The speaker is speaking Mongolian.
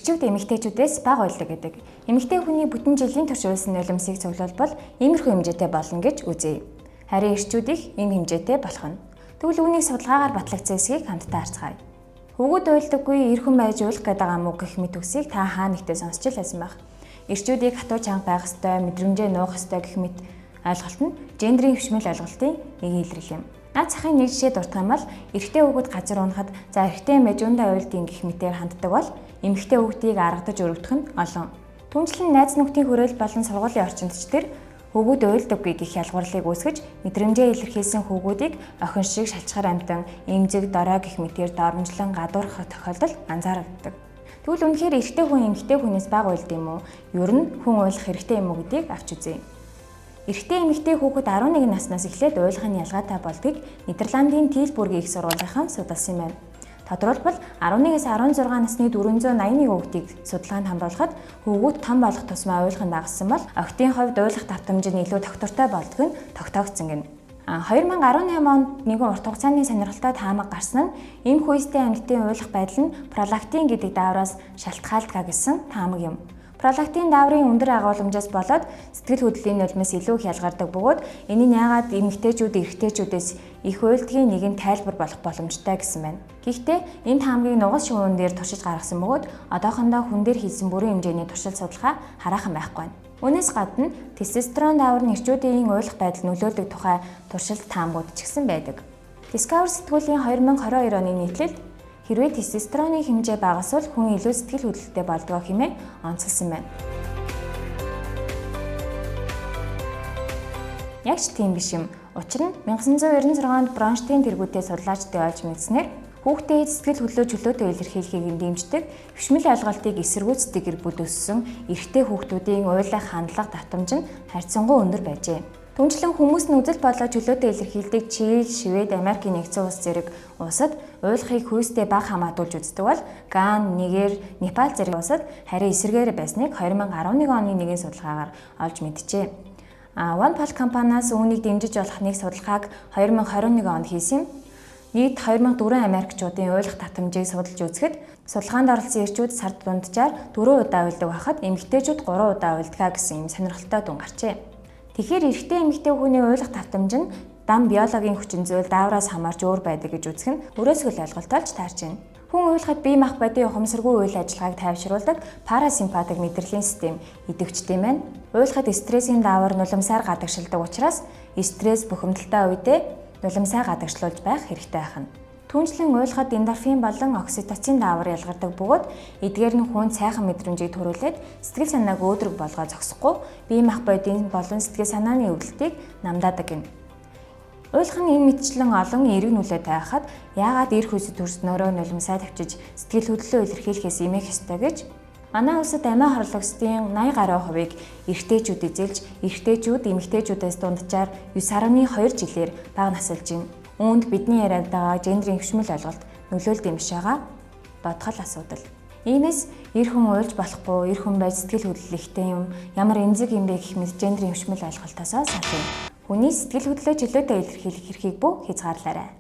Эрчүүд эмэгтэйчүүдээс бага уйлдаг гэдэг. Эмэгтэй хүний бүтэн жилийн турш уйлсан нулимсыг цуглуулбал иймэрхүү хэмжээтэй болно гэж үзье. Харин эрчүүдийнх ийм хэмжээтэй болох нь. Тэгвэл үүнийг судалгаагаар батлагдсан эсэхийг хамтдаа харцгаая. Хөвгүүд уйлдаггүй эр хүн байж уйлах гэдэг ам үг гэх мэт үгсийг та хаа нэгтээ сонсч байсан байх. Эрчүүдийг хатуу чанга байх ёстой, мэдрэмжээ нуух ёстой гэх мэт ойлголт нь гендрийн хвшмэл ойлголтын нэг илрэл юм. Наад захын нэг жишээ дурдах юм бол эрэгтэй хүүхэд газар унахад за эрэгтэй мэж ундаа уйлдгийн гэх мэтээр ханддаг бол эмэгтэй хүүхдийг аргадаж өргөдөх нь олон. Түнчлэн найз нөхдийн хүрээлэл болон сургуулийн орчинд ч тэр хүүгүүд уйлдаггүй гэх ялгуурлыг үүсгэж мэдрэмжээ илэрхийлсэн хүүгүүдийг охин шиг шалчхаар амтан, эмзэг, дорой гэх мэтээр доромжлон гадуурхах тохиолдол анзаарагддаг. Тэгвэл үнэхээр эрэгтэй хүн эмэгтэй хүнээс бага уйлд юм уу? Ер нь хүн уйлах хэрэгтэй юм уу гэдгийг авч үзье. Эрэгтэй эмэгтэй хүүхэд 11 наснаас эхлээд уйлахын ялгаатай болдгийг Нидерландын Тильбургийн их сургуулийн судалсан юм байна. Тодорхойлбол 11-ээс 16 насны 481 хүүхдийг судалгаанд хамруулахад хүүгүүд том болох тусмаа уйлахын дагсан бол охидын хувьд уйлах давтамж нь илүү тогтвортой болдгийг тогтоогдсон гэнэ. 2018 онд нэгэн урт хугацааны сонирхолтой таамаг гарсан нь эмх үестэй амьтдын уйлах байдал нь пролактин гэдэг даавраас шалтгаалдаг гэсэн таамаг юм. Пролактин дааврын өндөр агуулмжаас болоод сэтгэл хөдлөлийн нулимс илүү их ялгардаг бөгөөд энэ нь яагаад эмэгтэйчүүд эрэгтэйчүүдээс их уйлдгийн нэгэн тайлбар болох боломжтой гэсэн байна. Гэхдээ энэ таамгийг нугас шувуун дээр туршиж гаргасан бөгөөд одоохондоо хүн дээр хийсэн бүрэн хэмжээний туршилт судалгаа хараахан байхгүй байна. Үүнээс гадна тестостерон даавар нь эрчүүдийн уйлах байдал нөлөөлөг тухай туршилт таамгууд ч гэсэн байдаг. Discover сэтгүүлийн 2022 оны нийтлэлд хэрвээ тестостероны хэмжээ багасвал хүн илүү сэтгэл хөдлөлттэй болдог хэмээн онцлсан байна. Яг ч тийм биш юм. Учир нь 1996 онд Бронштейн тэргүүтээ судлаачдын ойлгож мэдснээр хүүхдээ сэтгэл хөдлөө чөлөөтэй илэрхийлэхийг дэмждэг хвшмэл ойлголтыг эсэргүүцдэг гэр бүл өссөн эрэгтэй хүүхдүүдийн уйлах хандлага давтамж нь харьцангуй өндөр байжээ. Түүнчлэн хүмүүс нь үзэл бодлоо чөлөөтэй илэрхийлдэг Чили, Швед, Америкийн нэгдсэн улс зэрэг улсад уйлахыг хүйстэй бага хамаатуулж үздэг бол Гана, Нигер, Непал зэрэг улсад харин эсэргээр байсныг 2011 оны нэгэн судалгаагаар олж мэджээ. OnePulse компаниас үүнийг дэмжиж болох нэг судалгааг 2021 онд хийсэн юм. Нийт 2004 Америкчуудын уйлах татамжийг судалж үзэхэд судалгаанд оролцсон эрчүүд сард дунджаар 4 удаа уйлдаг байхад эмэгтэйчүүд 3 удаа уйлдгаа гэсэн юм сонирхолтой дүн гарчээ. Тэгэхээр эрэгтэй эмэгтэй хүний уйлах давтамж нь дан биологийн хүчин зүйл даавраас хамаарч өөр байдаг гэж үзэх нь өрөөсгөл ойлголтоолж таарч байна. Хүн уйлахад бие махбодын ухамсаргүй үйл ажиллагааг тайвшруулдаг парасимпатик мэдрэлийн систем идэвхжтэй байна. Уйлахад стрессийн даавар нулимсаар гадагшилдаг учраас стресс бухимдалтай үедээ нулимсаа гадагшлуулж байх хэрэгтэй байна. Түүнчлэн уйлахад эндорфин болон окситоцин даавар ялгардаг бөгөөд эдгээр нь хүнд сайхан мэдрэмжийг төрүүлээд сэтгэл санааг өөдрөг болгоо зогсохгүй бие махбодын болон сэтгэл санааны өвдөлтийг намдаадаг юм. Уйлах нь энэ мэтчлэн олон эерэг нөлөөтэй байхад яагаад эрх үсэд төрснөөрөө нулимсаа тавьчиж сэтгэл хөдлөлөө илэрхийлэхээс эмээх ёстой гэж манай улсад амиа хорлогчдын 80 гаруй хувийг эрэгтэйчүүд эзэлж эрэгтэйчүүд эмэгтэйчүүдээс дунджаар 9.2 жилээр бага насалж байна. Үүнд бидний яриад байгаа гендрийн хвшмэл ойлголт нөлөөлд юм биш байгаа бодгол асуудал. Иймээс эр хүн уйлж болохгүй, эр хүн байж сэтгэл хөдлөлттэй юм, ямар эмзэг юм бэ гэх мэт гендрийн хвшмэл ойлголтоосоо сална. Хүний сэтгэл хөдлөлөө чөлөөтэй илэрхийлэх эрхийг бүх хязгаарлаарай.